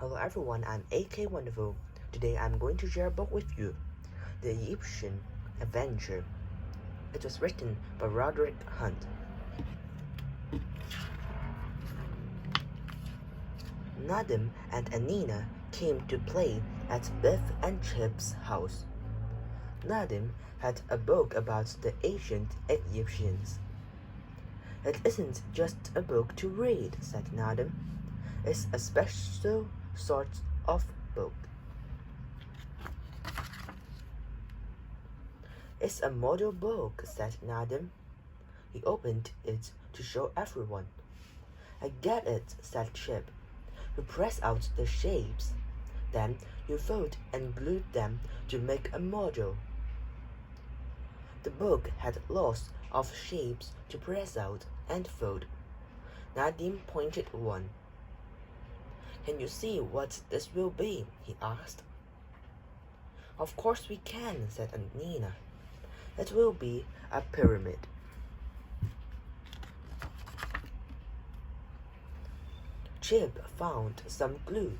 Hello everyone, I'm AK Wonderful. Today I'm going to share a book with you, The Egyptian Avenger. It was written by Roderick Hunt. Nadim and Anina came to play at Biff and Chip's house. Nadim had a book about the ancient Egyptians. It isn't just a book to read, said Nadim. It's a special sort of book. It's a model book, said Nadim. He opened it to show everyone. I get it, said Chip. You press out the shapes. Then you fold and glue them to make a model. The book had lots of shapes to press out and fold. Nadim pointed one. Can you see what this will be? He asked. Of course we can, said Anina. It will be a pyramid. Chip found some glue.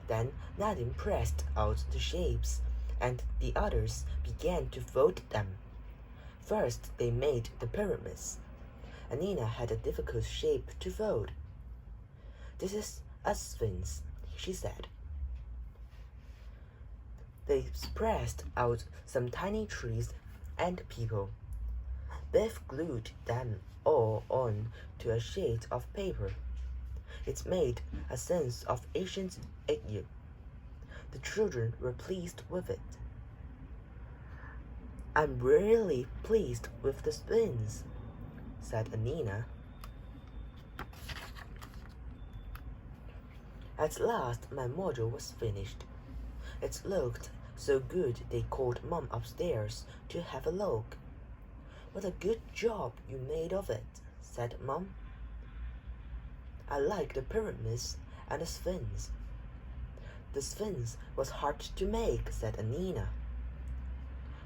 Then Nadim pressed out the shapes, and the others began to fold them. First they made the pyramids. Anina had a difficult shape to fold. This is a sphinx, she said. They pressed out some tiny trees and people. Biff glued them all on to a sheet of paper. It made a sense of ancient Egypt. The children were pleased with it. I'm really pleased with the sphinx, said Anina. At last my model was finished. It looked so good they called Mom upstairs to have a look. What a good job you made of it, said Mom. I like the pyramids and the sphinx. The sphinx was hard to make, said Anina.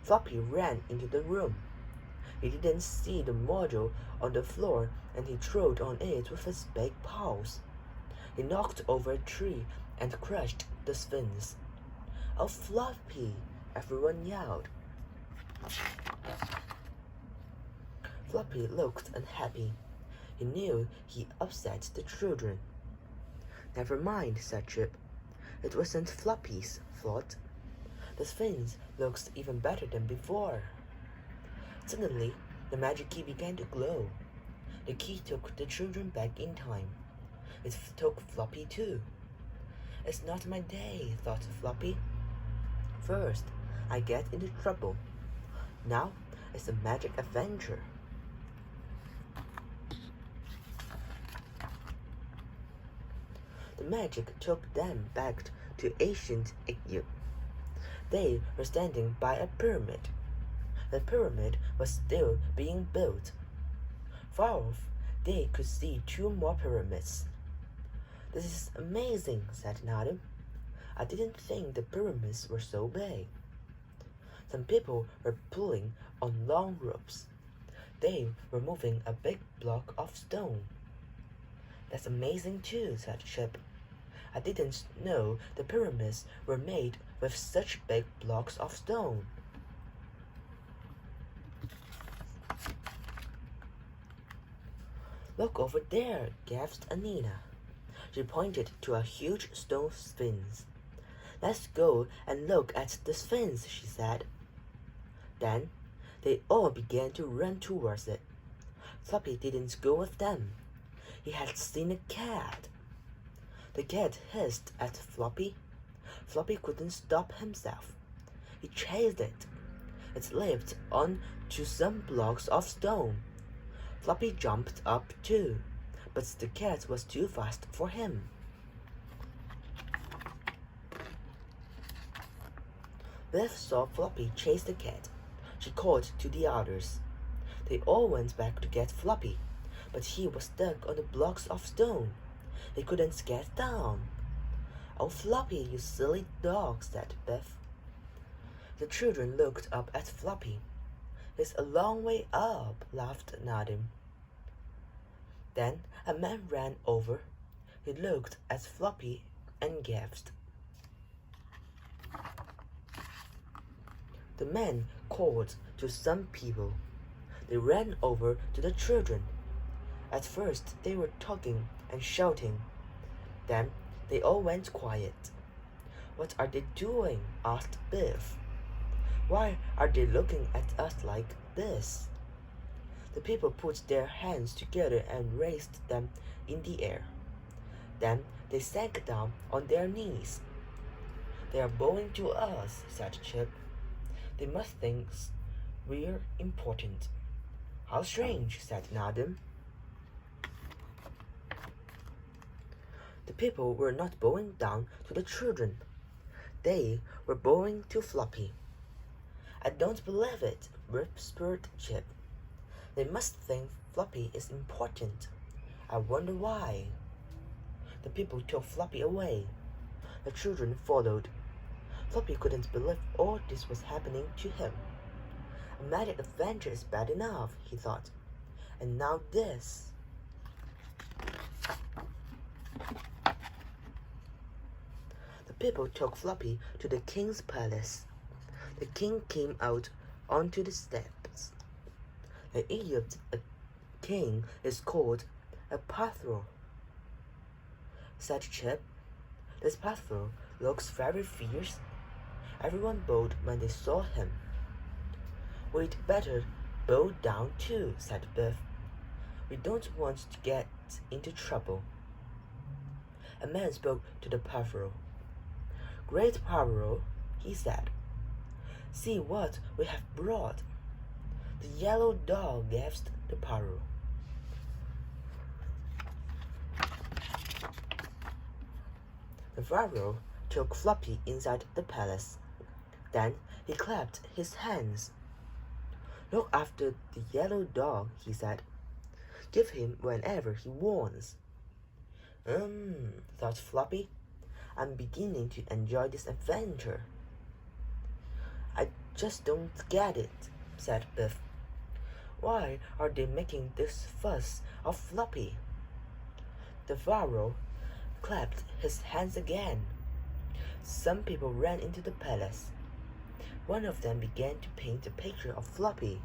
Floppy ran into the room. He didn't see the model on the floor and he trod on it with his big paws. He knocked over a tree and crushed the sphinx. Oh, Floppy! Everyone yelled. Floppy looked unhappy. He knew he upset the children. Never mind, said Chip. It wasn't Floppy's fault. The sphinx looks even better than before. Suddenly, the magic key began to glow. The key took the children back in time. It took Floppy too. It's not my day, thought Floppy. First, I get into trouble. Now, it's a magic adventure. The magic took them back to ancient Egypt. They were standing by a pyramid. The pyramid was still being built. Far off, they could see two more pyramids. This is amazing, said Nadim. I didn't think the pyramids were so big. Some people were pulling on long ropes. They were moving a big block of stone. That's amazing too, said Chip. I didn't know the pyramids were made with such big blocks of stone. Look over there, gasped Anina. She pointed to a huge stone sphinx. Let's go and look at the sphinx, she said. Then they all began to run towards it. Floppy didn't go with them. He had seen a cat. The cat hissed at Floppy. Floppy couldn't stop himself. He chased it. It leaped on to some blocks of stone. Floppy jumped up too, but the cat was too fast for him. Biff saw Floppy chase the cat. She called to the others. They all went back to get Floppy, but he was stuck on the blocks of stone. They couldn't get down. Oh, Floppy, you silly dog, said Biff. The children looked up at Floppy. He's a long way up, laughed Nadim. Then a man ran over. He looked at Floppy and gasped. The man called to some people. They ran over to the children. At first they were talking and shouting. Then they all went quiet. "What are they doing?" asked Biff. "Why are they looking at us like this?" The people put their hands together and raised them in the air. Then they sank down on their knees. "They are bowing to us," said Chip. "They must think we're important." "How strange," said Nadim. The people were not bowing down to the children. They were bowing to Floppy. "I don't believe it," whispered Chip. "They must think Floppy is important. I wonder why." The people took Floppy away. The children followed. Floppy couldn't believe all this was happening to him. A magic adventure is bad enough, he thought. And now this. The people took Floppy to the king's palace. The king came out onto the steps. The Egypt king is called a Pathro, said Chip. "This Pathro looks very fierce." Everyone bowed when they saw him. "We'd better bow down too," said Biff. "We don't want to get into trouble." A man spoke to the Pathro. "Great Pathro," he said, "see what we have brought." "The yellow dog," gasped the Pathro. The Pharaoh took Floppy inside the palace. Then he clapped his hands. "Look after the yellow dog," he said. "Give him whenever he wants." Thought Floppy. "I'm beginning to enjoy this adventure." "I just don't get it," said Biff. "Why are they making this fuss of Floppy?" The Pharaoh clapped his hands again. Some people ran into the palace. One of them began to paint a picture of Floppy.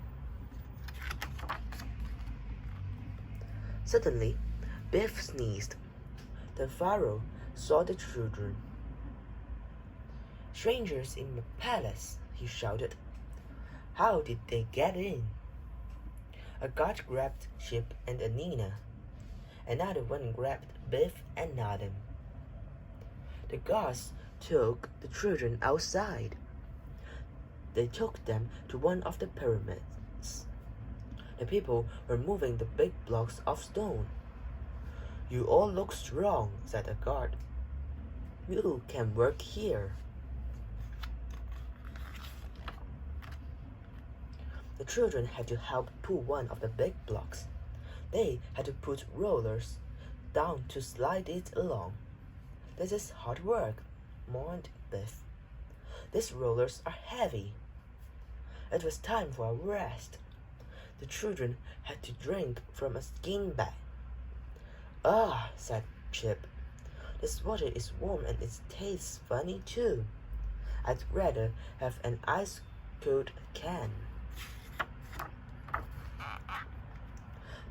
Suddenly, Biff sneezed. The Pharaoh saw the children. "Strangers in my palace," he shouted. "How did they get in?" A guard grabbed Chip and Anina. Another one grabbed Biff and Nadim. The guards took the children outside. They took them to one of the pyramids. The people were moving the big blocks of stone. "You all look strong," said a guard. "You can work here." The children had to help pull one of the big blocks. They had to put rollers down to slide it along. "This is hard work," mourned Biff. "These rollers are heavy." It was time for a rest. The children had to drink from a skin bag. "Ah," said Chip. "This water is warm and it tastes funny too. I'd rather have an ice-cold can."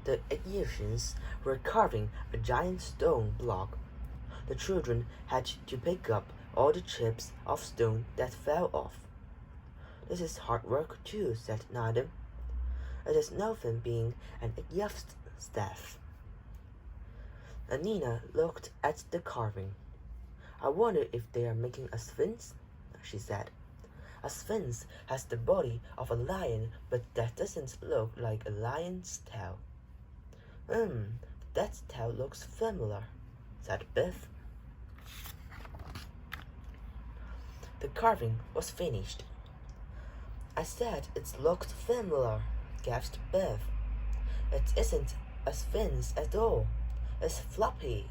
The Egyptians were carving a giant stone block. The children had to pick up all the chips of stone that fell off. "This is hard work too," said Nadim. "It is no fun being an Egypt staff." Anina looked at the carving. "I wonder if they are making a sphinx," she said. "A sphinx has the body of a lion, but that doesn't look like a lion's tail." That tail looks familiar," said Biff. The carving was finished. "I said it looked familiar," gasped Biff. "It isn't a sphinx at all. It's Floppy."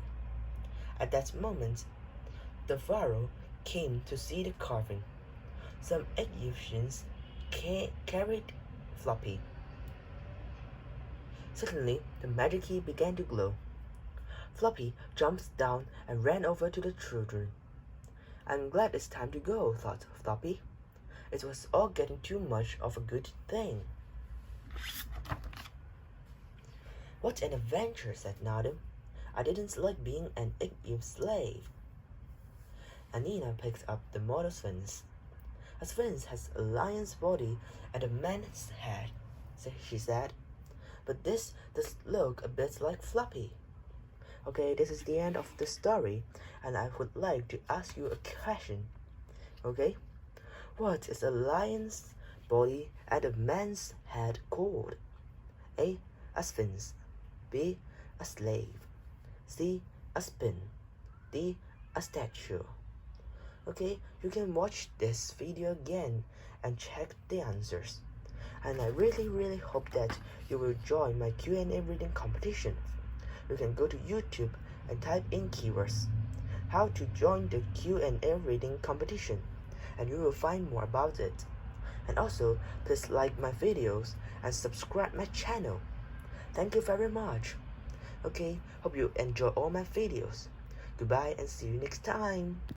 At that moment, the Pharaoh came to see the carving. Some Egyptians carried Floppy. Suddenly, the magic key began to glow. Floppy jumped down and ran over to the children. I'm glad it's time to go, thought Floppy. It was all getting too much of a good thing. What an adventure, said Nadu. I didn't like being an igloo slave. Anina picked up the model sphinx. A sphinx has a lion's body and a man's head, she said. But this does look a bit like Floppy. Okay, this is the end of the story, and I would like to ask you a question. Okay? What is a lion's body and a man's head called? A sphinx. B, a slave. C, a spin. D, a statue. Okay, you can watch this video again and check the answers. And I really hope that you will join my Q&A reading competition. You can go to YouTube and type in keywords how to join the Q&A reading competition, and you will find more about it. And also, please like my videos and subscribe my channel. Thank you very much. Okay, hope you enjoy all my videos. Goodbye and see you next time.